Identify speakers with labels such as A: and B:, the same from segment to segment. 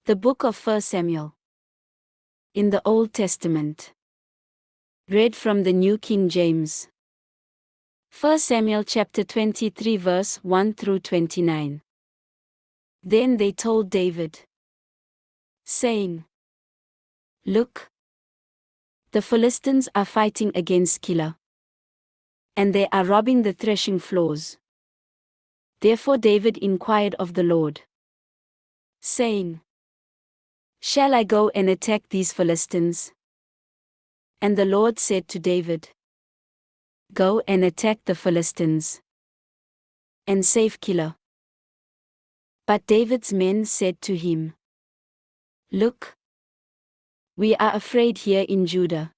A: The book of 1 Samuel. In the Old Testament. Read from the New King James. 1 Samuel chapter 23 verse 1 through 29. Then they told David, saying, Look, the Philistines are fighting against Keilah, and they are robbing the threshing floors. Therefore David inquired of the Lord, saying, Shall I go and attack these Philistines? And the Lord said to David, Go and attack the Philistines, and save Keilah. But David's men said to him, Look, we are afraid here in Judah.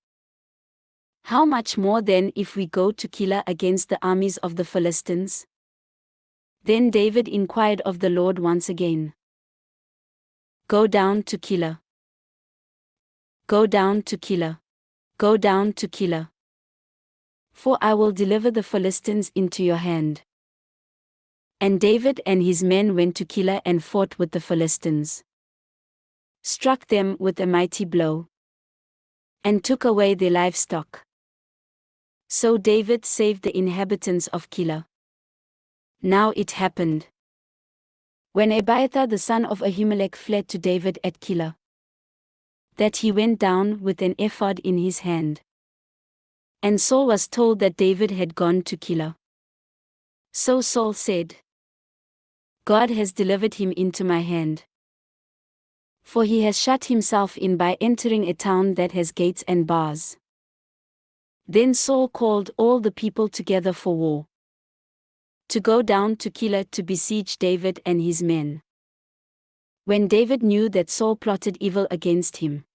A: How much more then if we go to Keilah against the armies of the Philistines? Then David inquired of the Lord once again, Go down to Keilah. Go down to Keilah. Go down to Keilah. For I will deliver the Philistines into your hand. And David and his men went to Keilah and fought with the Philistines, struck them with a mighty blow, and took away their livestock. So David saved the inhabitants of Keilah. Now it happened, when Abiathar the son of Ahimelech fled to David at Keilah, that he went down with an ephod in his hand. And Saul was told that David had gone to Keilah. So Saul said, God has delivered him into my hand. For he has shut himself in by entering a town that has gates and bars. Then Saul called all the people together for war, to go down to Keilah to besiege David and his men. When David knew that Saul plotted evil against him,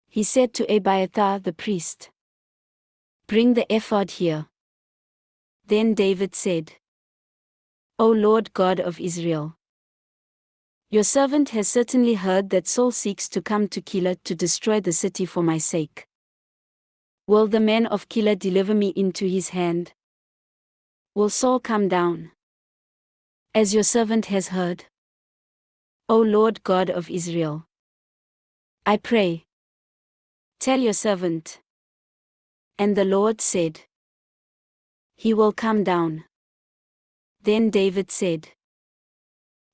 A: he said to Abiathar the priest, Bring the ephod here. Then David said, O Lord God of Israel, your servant has certainly heard that Saul seeks to come to Keilah to destroy the city for my sake. Will the men of Keilah deliver me into his hand? Will Saul come down, as your servant has heard? O Lord God of Israel, I pray, tell your servant. And the Lord said, He will come down. Then David said,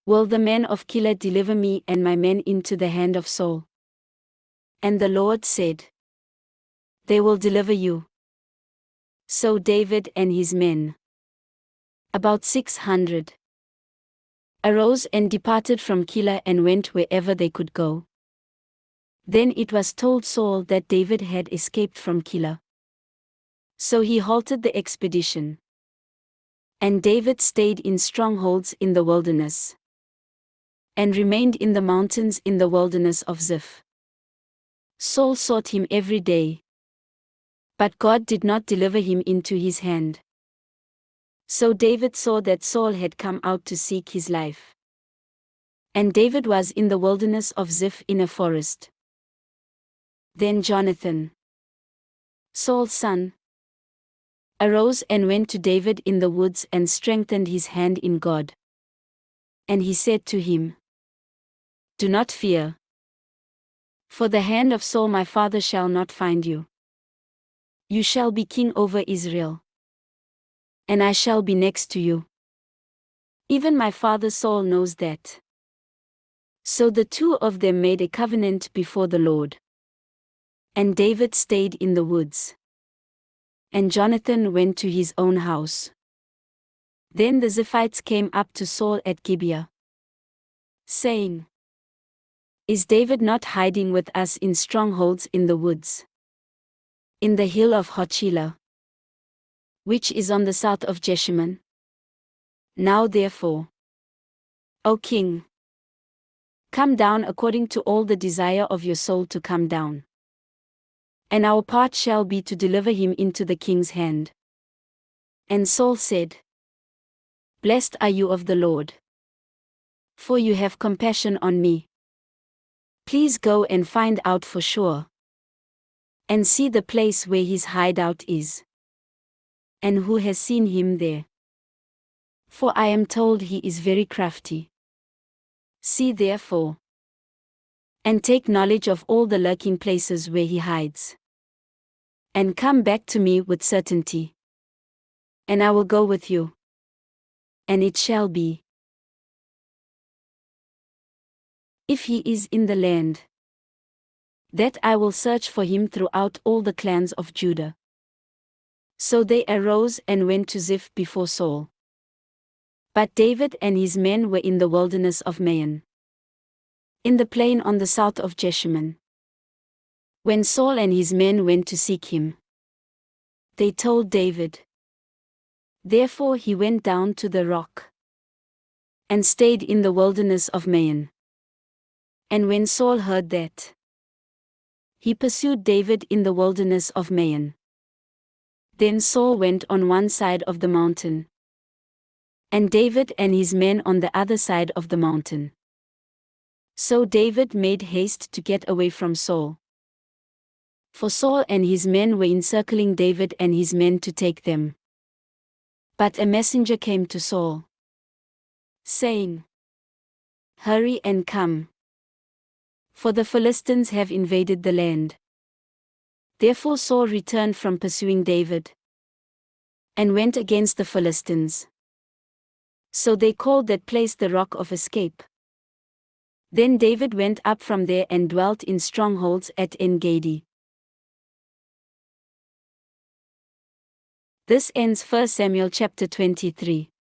A: Will the men of Keilah deliver me and my men into the hand of Saul? And the Lord said, They will deliver you. So David and his men, about 600, arose and departed from Keilah and went wherever they could go. Then it was told Saul that David had escaped from Keilah. So he halted the expedition. And David stayed in strongholds in the wilderness, and remained in the mountains in the wilderness of Ziph. Saul sought him every day, but God did not deliver him into his hand. So David saw that Saul had come out to seek his life. And David was in the wilderness of Ziph in a forest. Then Jonathan, Saul's son, arose and went to David in the woods and strengthened his hand in God. And he said to him, Do not fear, for the hand of Saul my father shall not find you. You shall be king over Israel, and I shall be next to you. Even my father Saul knows that. So the two of them made a covenant before the Lord. And David stayed in the woods, and Jonathan went to his own house. Then the Ziphites came up to Saul at Gibeah, saying, Is David not hiding with us in strongholds in the woods, in the hill of Hachilah, which is on the south of Jeshimon? Now therefore, O king, come down according to all the desire of your soul to come down. And our part shall be to deliver him into the king's hand. And Saul said, Blessed are you of the Lord, for you have compassion on me. Please go and find out for sure, and see the place where his hideout is, and who has seen him there. For I am told he is very crafty. See therefore, and take knowledge of all the lurking places where he hides. And come back to me with certainty. And I will go with you. And it shall be, if he is in the land, that I will search for him throughout all the clans of Judah. So they arose and went to Ziph before Saul. But David and his men were in the wilderness of Maon, in the plain on the south of Jeshimon. When Saul and his men went to seek him, they told David. Therefore he went down to the rock and stayed in the wilderness of Maon. And when Saul heard that, he pursued David in the wilderness of Maon. Then Saul went on one side of the mountain, and David and his men on the other side of the mountain. So David made haste to get away from Saul. For Saul and his men were encircling David and his men to take them. But a messenger came to Saul, saying, Hurry and come, for the Philistines have invaded the land. Therefore Saul returned from pursuing David, and went against the Philistines. So they called that place the Rock of Escape. Then David went up from there and dwelt in strongholds at En-Gedi. This ends 1 Samuel chapter 23.